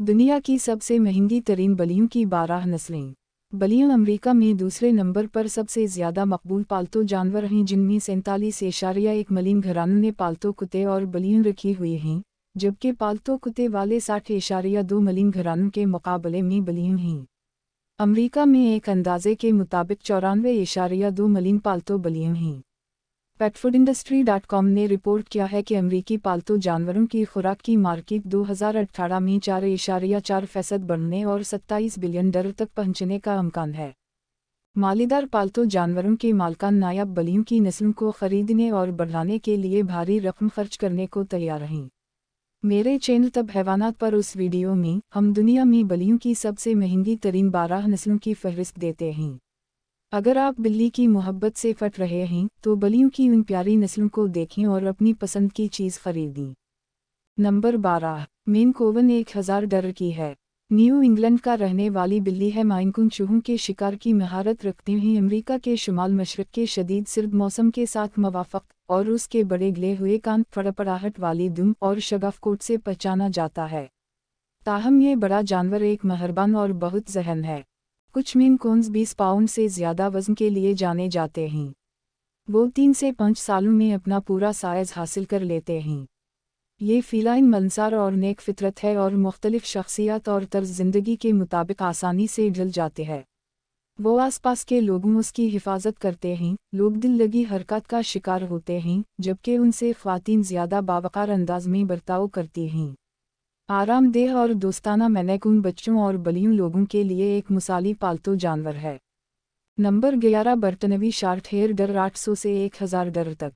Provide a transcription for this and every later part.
दुनिया की सबसे महंगी तरीन बलियों की 12 नस्लें। बलियां अमेरिका में दूसरे नंबर पर सबसे ज़्यादा मकबूल पालतू जानवर हैं, जिनमें 47.1 मिलियन घरानों ने पालतू कुत्ते और बलियां रखी हुई हैं, जबकि पालतू कुत्ते वाले 60.2 मिलियन घरानों के मुकाबले में बलियां हैं। अमेरिका में एक अंदाजे के मुताबिक 94.2 मिलियन पालतू बलियां हैं। पेटफूडइंडस्ट्री.com ने रिपोर्ट किया है कि अमेरिकी पालतू जानवरों की खुराक की मार्केट 2018 में 4.4% बढ़ने और $27 बिलियन तक पहुंचने का इम्कान है। मालीदार पालतू जानवरों के मालिकान नायाब बलियों की नस्लों को खरीदने और बढ़ाने के लिए भारी रकम खर्च करने को तैयार हैं। मेरे चैनल तब हैवानात पर उस वीडियो में हम दुनिया में बलियों की सबसे महंगी तरीन 12 नस्लों की फहरिस्त देते हैं। अगर आप बिल्ली की मोहब्बत से फट रहे हैं तो बलियों की उन प्यारी नस्लों को देखें और अपनी पसंद की चीज़ खरीदें। नंबर 12, मेन कोवन $1000 की है। न्यू इंग्लैंड का रहने वाली बिल्ली है। माइन कून चूहों के शिकार की महारत रखते हैं। अमेरिका के शुमाल मशरक के शदीद सर्द मौसम के साथ मवाफक और उसके बड़े गले हुए कान, फड़फड़ाहट वाली दुम और शगाफ कोट से पहचाना जाता है। ताहम ये बड़ा जानवर एक मेहरबान और बहुत ज़हन है। कुछ मेन कून्स 20 पाउंड से ज़्यादा वज़न के लिए जाने जाते हैं। वो 3 से 5 सालों में अपना पूरा साइज़ हासिल कर लेते हैं। ये फीलाइन मंसार और नेक फितरत है और मुख्तलिफ शख्सियत और तर्ज ज़िंदगी के मुताबिक आसानी से ढल जाते हैं। वो आसपास के लोगों उसकी हिफाजत करते हैं। लोग दिल लगी हरकत का शिकार होते हैं, जबकि उनसे ख़वातीन ज़्यादा बावकार अंदाज में बर्ताव करती हैं। आरामदेह और दोस्ताना मैनेकून बच्चों और बलियों लोगों के लिए एक मिसाली पालतू जानवर है। नंबर 11, बर्तनवी शॉर्ट हेयर डर 800 से $1000 तक।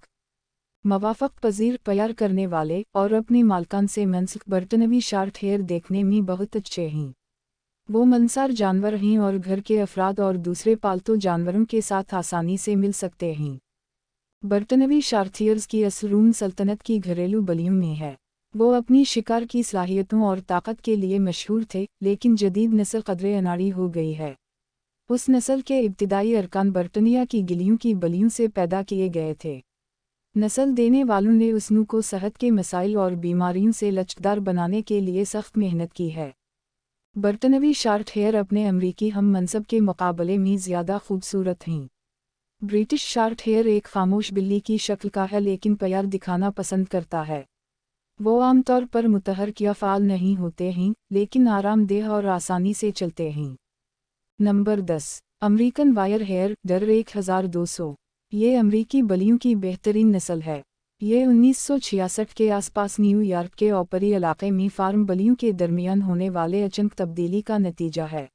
मवाफक पजीर, प्यार करने वाले और अपने मालकान से मनसक बर्तनवी शॉर्ट हेयर देखने में बहुत अच्छे हैं। वो मनसार जानवर हैं और घर के अफराद और दूसरे पालतू जानवरों के साथ आसानी से मिल सकते हैं। बर्तनवी शॉर्ट हेयर्स की असल रूम सल्तनत की घरेलू बलियों में है। वो अपनी शिकार की सलाहियतों और ताकत के लिए मशहूर थे, लेकिन जदीद नस्ल कदरे अनाड़ी हो गई है। उस नस्ल के इब्तिदाई अरकान बर्तनिया की गिलियों की बलियों से पैदा किए गए थे। नस्ल देने वालों ने उसनू को सेहत के मसाइल और बीमारियों से लचकदार बनाने के लिए सख्त मेहनत की है। बर्तनवी शॉर्ट हेयर अपने अमरीकी हम मनसब के मुकाबले में ज़्यादा खूबसूरत हैं। ब्रिटिश शॉर्ट हेयर एक खामोश बिल्ली की शक्ल का है, लेकिन प्यार दिखाना पसंद करता है। वो आमतौर पर मुतहरक या फ़ाल नहीं होते हैं, लेकिन आरामदेह और आसानी से चलते हैं। नंबर 10, अमेरिकन वायर हेयर डर 1200। ये अमरीकी बलियों की बेहतरीन नस्ल है। ये 1966 के आसपास न्यूयॉर्क के ओपरी इलाके में फार्म बलियों के दरमियान होने वाले अचानक तब्दीली का नतीजा है।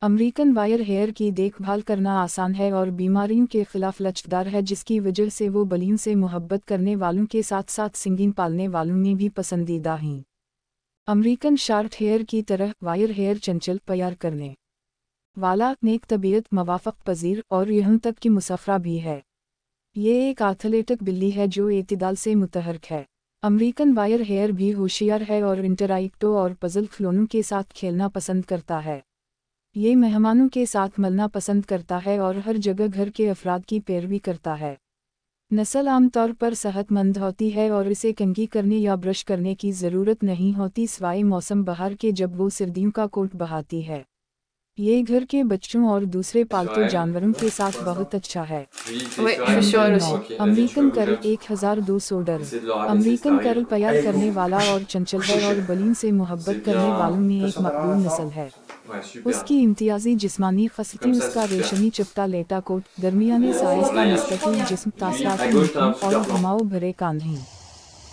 अमेरिकन वायर हेयर की देखभाल करना आसान है और बीमारियों के खिलाफ लचकदार है, जिसकी वजह से वो बलियों से मोहब्बत करने वालों के साथ साथ सिंगीन पालने वालों में भी पसंदीदा हैं। अमेरिकन शॉर्ट हेयर की तरह वायर हेयर चंचल, प्यार करने वाला, नेक तबीयत, मवाफक पजीर और यहाँ तक कि मुसफ़रा भी है। ये एक एथलेटिक बिल्ली है जो एतदाल से मुतहरक है। अमेरिकन वायर हेयर भी होशियार है और इंटरैक्टिव और पजल खिलौनों के साथ खेलना पसंद करता है। ये मेहमानों के साथ मिलना पसंद करता है और हर जगह घर के अफराद की पैरवी करता है। नस्ल आमतौर पर सेहतमंद होती है और इसे कंघी करने या ब्रश करने की ज़रूरत नहीं होती, सिवाय मौसम बहार के, जब वो सर्दियों का कोट बहाती है। ये घर के बच्चों और दूसरे पालतू Sur elle, जानवरों के pour साथ l'instant. बहुत अच्छा है। Oui, Oui, sur je suis elle. sur number elle 9, aussi. Ok, vas-y, tu peux American करल ouvrir. 1200 डर। Essaie de le ramener, c'est American ça करल arrive. प्यार Allez, करने go. वाला और चंचल है और Couchez. बलियों से मोहब्बत C'est करने bien. वालों में एक Attention derrière मकबूल la नस्ल fin. है। Ouais, super. उसकी इम्तियाजी जिस्मानी खसती, Comme ça, उसका c'est super. रेशमी चपटा लेटा कोट, दरमियाने साइज का Là, il y a un मुस्ततील जिस्म, Lui, तासराती à gauche, t'as un नाखून और super plan. घुमाव भरे कान हैं।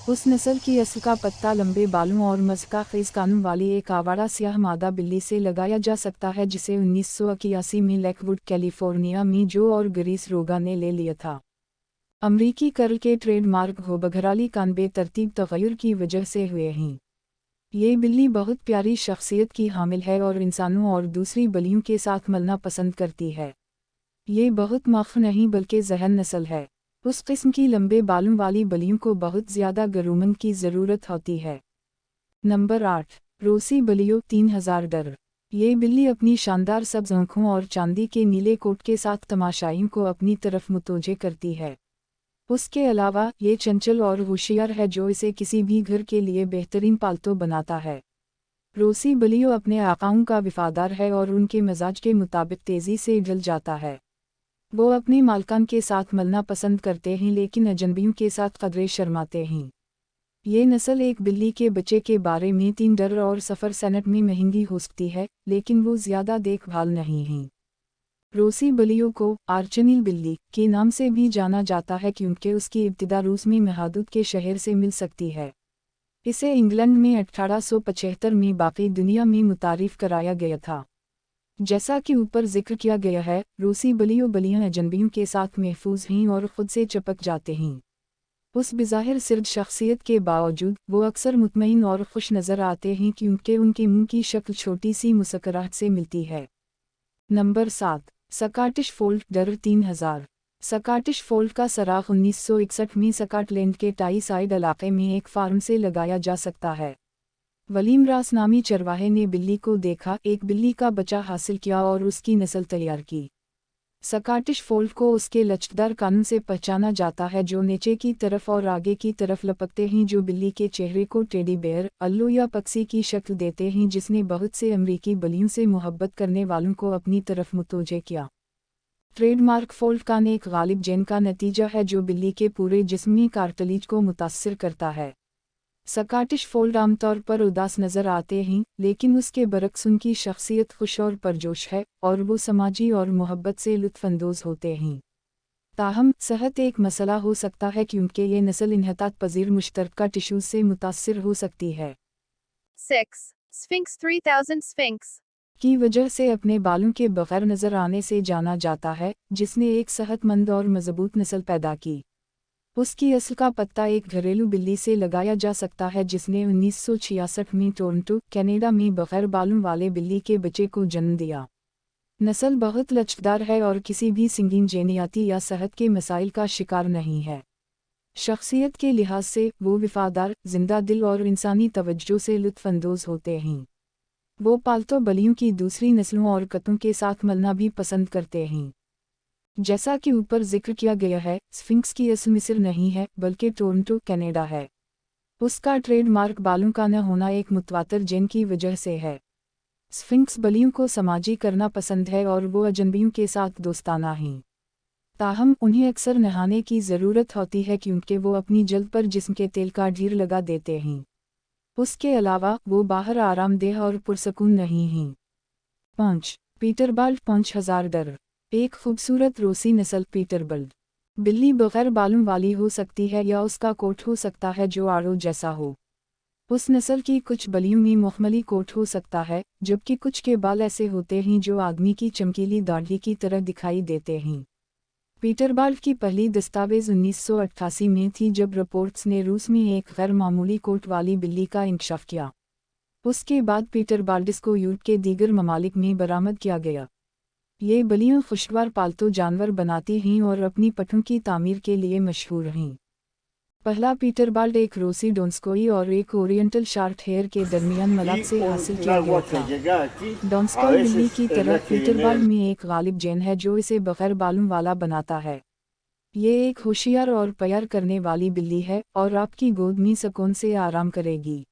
उस नस्ल की असल का पत्ता लंबे बालों और मस्का खेज कानों वाली एक आवारा स्याह मादा बिल्ली से लगाया जा सकता है, जिसे 1981 में लेकवुड, कैलिफोर्निया में जो और ग्रीस रोगा ने ले लिया था। अमरीकी करल के ट्रेडमार्क हो बघराली कान बेतरतीब तगय्युर की वजह से हुए हैं। ये बिल्ली बहुत प्यारी शख्सियत की हामिल है और इंसानों और दूसरी बलियों के साथ मिलना पसंद करती है। ये बहुत मख नहीं बल्कि जहन नस्ल है। उस किस्म की लंबे बालों वाली बलियों को बहुत ज़्यादा गरूमन की ज़रूरत होती है। नंबर 8, रोसी बलियो 3000 डर। ये बिल्ली अपनी शानदार सब्ज़ आँखों और चांदी के नीले कोट के साथ तमाशाइयों को अपनी तरफ मुतवज्जे करती है। उसके अलावा ये चंचल और होशियार है, जो इसे किसी भी घर के लिए बेहतरीन पालतू बनाता है। روسی بلیو اپنے آقاؤں کا وفادار ہے اور ان کے مزاج کے مطابق تیزی سے جل جاتا ہے۔ وہ اپنے مالکان کے ساتھ ملنا پسند کرتے ہیں لیکن اجنبیوں کے ساتھ قدرے شرماتے ہیں۔ یہ نسل ایک بلی کے بچے کے بارے میں 3 ڈر اور سفر سینٹ میں مہنگی ہو سکتی ہے، لیکن وہ زیادہ دیکھ بھال نہیں ہیں۔ روسی بلیوں کو آرچنیل بلی کے نام سے بھی جانا جاتا ہے کیونکہ اس کی ابتدا روس میں محدود کے شہر سے مل سکتی ہے۔ اسے انگلینڈ میں 1875 میں باقی دنیا میں متعارف کرایا گیا تھا۔ جیسا کہ اوپر ذکر کیا گیا ہے، روسی بلیاں اجنبیوں کے ساتھ محفوظ ہیں اور خود سے چپک جاتے ہیں۔ اس بظاہر سرد شخصیت کے باوجود وہ اکثر مطمئن اور خوش نظر آتے ہیں کیونکہ ان کے منہ کی شکل چھوٹی سی مسکراہٹ سے ملتی ہے۔ نمبر 7، سکاٹش فولڈ ڈر 3000۔ سکاٹش فولڈ کا سراغ 1961 میں سکاٹ لینڈ کے ٹائی سائڈ علاقے میں ایک فارم سے لگایا جا سکتا ہے۔ ولیم راس نامی چرواہے نے بلی کو دیکھا، ایک بلی کا بچہ حاصل کیا اور اس کی نسل تیار کی۔ سکاٹش فولڈ کو اس کے لچکدار کانوں سے پہچانا جاتا ہے جو نیچے کی طرف اور آگے کی طرف لپکتے ہیں، جو بلی کے چہرے کو ٹیڈی بیئر، الو یا پکسی کی شکل دیتے ہیں، جس نے بہت سے امریکی بلیوں سے محبت کرنے والوں کو اپنی طرف متوجہ کیا۔ ٹریڈ مارک فولڈ کان ایک غالب جین کا نتیجہ ہے جو بلی کے پورے جسم میں کارٹلیج کو متاثر کرتا ہے۔ سکاٹش فولڈ عام طور پر اداس نظر آتے ہیں، لیکن اس کے برعکس ان کی شخصیت خوش اور پرجوش ہے، اور وہ سماجی اور محبت سے لطف اندوز ہوتے ہیں۔ تاہم، صحت ایک مسئلہ ہو سکتا ہے کیونکہ یہ نسل انحطاط پذیر مشترکہ ٹشوز سے متاثر ہو سکتی ہے۔ 6. Sphinx 3000 Sphinx کی وجہ سے اپنے بالوں کے بغیر نظر آنے سے جانا جاتا ہے، جس نے ایک صحت مند اور مضبوط نسل پیدا کی۔ اس کی اصل کا پتہ ایک گھریلو بلی سے لگایا جا سکتا ہے جس نے 1966 میں ٹورنٹو، کینیڈا میں بغیر بالوں والے بلی کے بچے کو جنم دیا۔ نسل بہت لچکدار ہے اور کسی بھی سنگین جینیاتی یا صحت کے مسائل کا شکار نہیں ہے۔ شخصیت کے لحاظ سے وہ وفادار، زندہ دل اور انسانی توجہ سے لطف اندوز ہوتے ہیں۔ وہ پالتو بلیوں کی دوسری نسلوں اور کتوں کے ساتھ ملنا بھی پسند کرتے ہیں۔ جیسا کہ اوپر ذکر کیا گیا ہے، اسفنکس کی اصل مصر نہیں ہے بلکہ ٹورنٹو، کینیڈا ہے۔ اس کا ٹریڈ مارک بالوں کا نہ ہونا ایک متواتر جین کی وجہ سے ہے۔ اسفنکس بلیوں کو سماجی کرنا پسند ہے اور وہ اجنبیوں کے ساتھ دوستانہ ہیں۔ تاہم انہیں اکثر نہانے کی ضرورت ہوتی ہے کیونکہ وہ اپنی جلد پر جسم کے تیل کا ڈھیر لگا دیتے ہیں۔ اس کے علاوہ وہ باہر آرام دہ اور پرسکون نہیں ہیں۔ 5. پیٹربالٹ 5000 ڈر۔ ایک خوبصورت روسی نسل پیٹربالٹ بلی بغیر بالوں والی ہو سکتی ہے یا اس کا کوٹ ہو سکتا ہے جو آڑو جیسا ہو۔ اس نسل کی کچھ بلیوں میں مخملی کوٹ ہو سکتا ہے، جبکہ کچھ کے بال ایسے ہوتے ہیں جو آدمی کی چمکیلی داڑھی کی طرح دکھائی دیتے ہیں۔ پیٹربالٹ کی پہلی دستاویز 1988 میں تھی جب رپورٹس نے روس میں ایک غیر معمولی کوٹ والی بلی کا انکشاف کیا۔ اس کے بعد پیٹربالٹس کو یورپ کے دیگر ممالک میں برآمد کیا گیا۔ یہ بلیاں خوشگوار پالتو جانور بناتی ہیں اور اپنی پٹھوں کی تعمیر کے لیے مشہور ہیں۔ پہلا پیٹربالٹ ایک روسی ڈونسکوئی اور ایک اورینٹل شارٹ ہیئر کے درمیان ملاپ سے حاصل کیا گیا تھا۔ ڈونسکوئی بلی کی طرح پیٹربالٹ میں ایک غالب جین ہے جو اسے بغیر بالوں والا بناتا ہے۔ یہ ایک ہوشیار اور پیار کرنے والی بلی ہے اور آپ کی گود میں سکون سے آرام کرے گی۔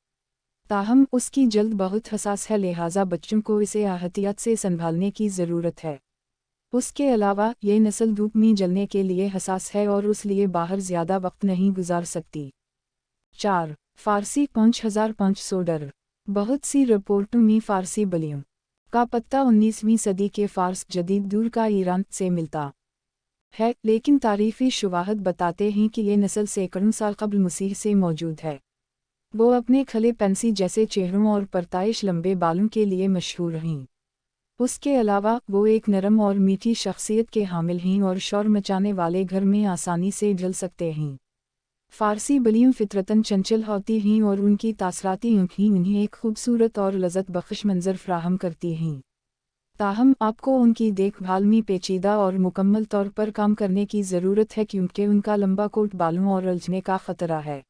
تاہم اس کی جلد بہت حساس ہے، لہٰذا بچوں کو اسے احتیاط سے سنبھالنے کی ضرورت ہے۔ اس کے علاوہ یہ نسل دھوپ میں جلنے کے لیے حساس ہے اور اس لیے باہر زیادہ وقت نہیں گزار سکتی۔ 4. فارسی 5500 ڈر۔ بہت سی رپورٹوں میں فارسی بلیوں کا پتہ 19ویں صدی کے فارس، جدید دور کا ایران سے ملتا ہے، لیکن تاریخی شواہد بتاتے ہیں کہ یہ نسل سینکڑوں سال قبل مسیح سے موجود ہے۔ وہ اپنے کھلے پنسی جیسے چہروں اور پرتعیش لمبے بالوں کے لیے مشہور ہیں۔ اس کے علاوہ وہ ایک نرم اور میٹھی شخصیت کے حامل ہیں اور شور مچانے والے گھر میں آسانی سے ڈھل سکتے ہیں۔ فارسی بلیاں فطرتاً چنچل ہوتی ہیں اور ان کی تاثراتی آنکھیں انہیں ایک خوبصورت اور لذت بخش منظر فراہم کرتی ہیں۔ تاہم آپ کو ان کی دیکھ بھال میں پیچیدہ اور مکمل طور پر کام کرنے کی ضرورت ہے کیونکہ ان کا لمبا کوٹ بالوں اور الجھنے کا خطرہ ہے۔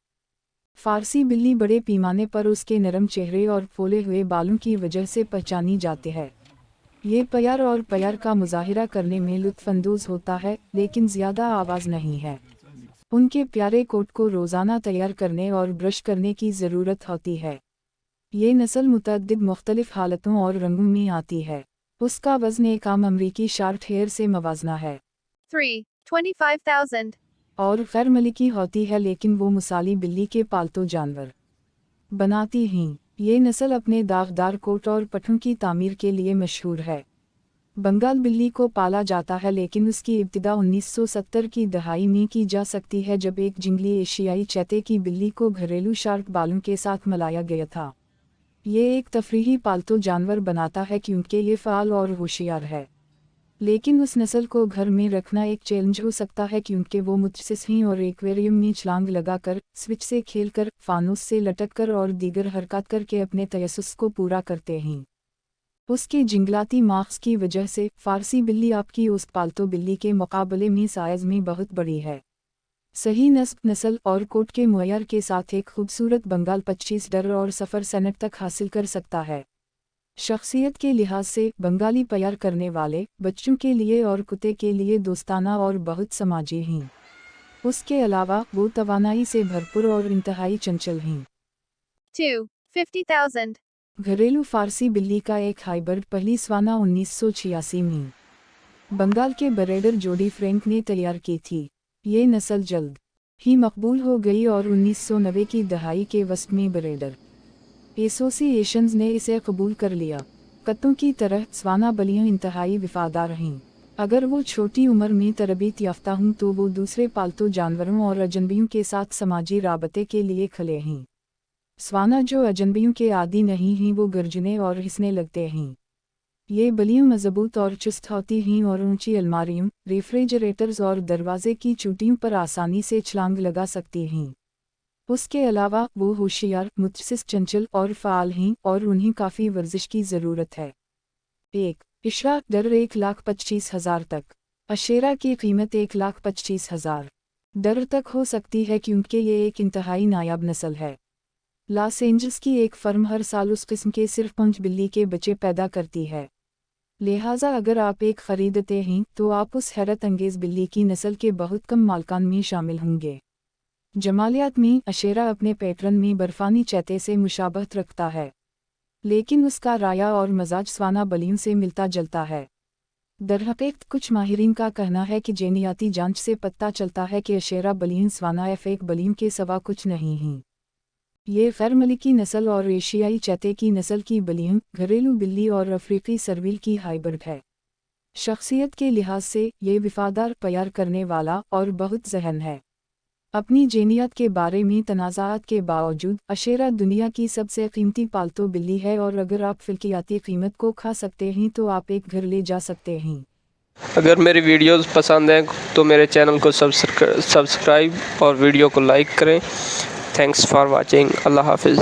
فارسی بلی بڑے پیمانے پر اس کے نرم چہرے اور پھولے ہوئے بالوں کی وجہ سے پہچانی جاتی ہے۔ یہ پیار اور پیار کا مظاہرہ کرنے میں لطف اندوز ہوتا ہے، لیکن زیادہ آواز نہیں ہے۔ ان کے پیارے کوٹ کو روزانہ تیار کرنے اور برش کرنے کی ضرورت ہوتی ہے۔ ये नस्ल मुतअद्दिद मुख्तलिफ हालतों और रंगों में आती है। उसका वज़न एक आम अमरीकी शार्ट हेयर से मवाजना है 3. 25,000. और गैर मलिकी होती है, लेकिन वो मुसाली बिल्ली के पालतू जानवर बनाती हैं। ये नस्ल अपने दागदार कोट और पठों की तामीर के लिए मशहूर है। बंगाल बिल्ली को पाला जाता है, लेकिन उसकी इब्तिदा 1970 की दहाई में की जा सकती है, जब एक जंगली एशियाई चैते की बिल्ली को घरेलू शार्क बालों के साथ मिलाया गया था। ये एक तफरीही पालतू जानवर बनाता है क्योंकि ये फ़ाल और होशियार है, लेकिन उस नस्ल को घर में रखना एक चैलेंज हो सकता है क्योंकि वो मुतसस हैं और एक्वेरियम में छलांग लगाकर, स्विच से खेलकर, फानूस से लटककर और दीगर हरकत करके अपने तयस्सुस को पूरा करते हैं। उसके जिंगलाती मार्क्स की वजह से फ़ारसी बिल्ली आपकी उस पालतू बिल्ली के मुकाबले में साइज़ में बहुत बड़ी है। सही नस्ल और कोट के मुअय्यर के साथ एक खूबसूरत बंगाल 25 डर और सफ़र सनत तक हासिल कर सकता है। शख्सियत के लिहाज से बंगाली प्यार करने वाले, बच्चों के लिए और कुत्ते के लिए दोस्ताना और बहुत समाजी हैं। उसके अलावा वो तवानाई से भरपूर और इंतहाई चंचल हैं। 2. 50,000. घरेलू फ़ारसी बिल्ली का एक हाइब्रिड पहली स्वाना 1986 में बंगाल के बरेडर जोडी फ्रैंक ने तैयार की थी। ये नस्ल जल्द ही मकबूल हो गई और 1990 की दहाई के वस्त में बरेडर एसोसिएशंस ने इसे कबूल कर लिया। कुत्तों की तरह स्वाना बलियाँ इंतहाई वफादार हैं। अगर वो छोटी उम्र में तरबियत याफ्ता हों तो वो दूसरे पालतू जानवरों और अजनबियों के साथ समाजी राबते के लिए खले हैं। स्वाना जो अजनबियों के आदी नहीं हैं वो गर्जने और हिसने लगते हैं। ये बलियाँ मजबूत और चुस्त होती हैं और ऊंची अलमारियों, रेफ्रिजरेटर्स और दरवाजे की चोटियों पर आसानी से छलांग लगा सकती हैं। उसके अलावा वो होशियार, मुतसस, चंचल और फ़ाल हैं और उन्हें काफ़ी वर्जिश की ज़रूरत है। 1. इशरा दर 1,25,000 तक। अशेरा की कीमत 1,25,000 डर तक हो सकती है क्योंकि ये एक इंतहाई नायाब नस्ल है। लॉस एंजल्स की एक फर्म हर साल उस किस्म के सिर्फ 5 बिल्ली के बच्चे पैदा करती है। लिहाजा अगर आप एक खरीदते हैं तो आप उस हैरत अंगेज़ बिल्ली की नस्ल के बहुत कम मालकान में शामिल होंगे। जमालियात में अशेरा अपने पैटर्न में बर्फानी चैते से मुशाबहत रखता है, लेकिन उसका राया और मजाज स्वाना बलियों से मिलता जुलता है। दरहकीकत कुछ माहिरीन का कहना है कि जेनियाती जांच से पता चलता है कि अशेरा बलियाँ स्वाना एफेक बलियों के सिवा कुछ नहीं हैं। ये गैर मलिकी नस्ल और एशियाई चैते की नस्ल की बलियाँ, घरेलू बिल्ली और अफ्रीकी सरवील की हाइब्रिड है। शख्सियत के लिहाज से ये वफादार, प्यार करने वाला और बहुत ज़हन है। अपनी जेनियत के बारे में तनाज़ात के बावजूद अशेरा दुनिया की सबसे कीमती पालतू बिल्ली है और अगर आप फ़िल्कियाती कीमत को खा सकते हैं तो आप एक घर ले जा सकते हैं। अगर मेरी वीडियोस पसंद हैं तो मेरे चैनल को सब्सक्राइब और वीडियो को लाइक करें। Thanks for watching. अल्लाह हाफिज़।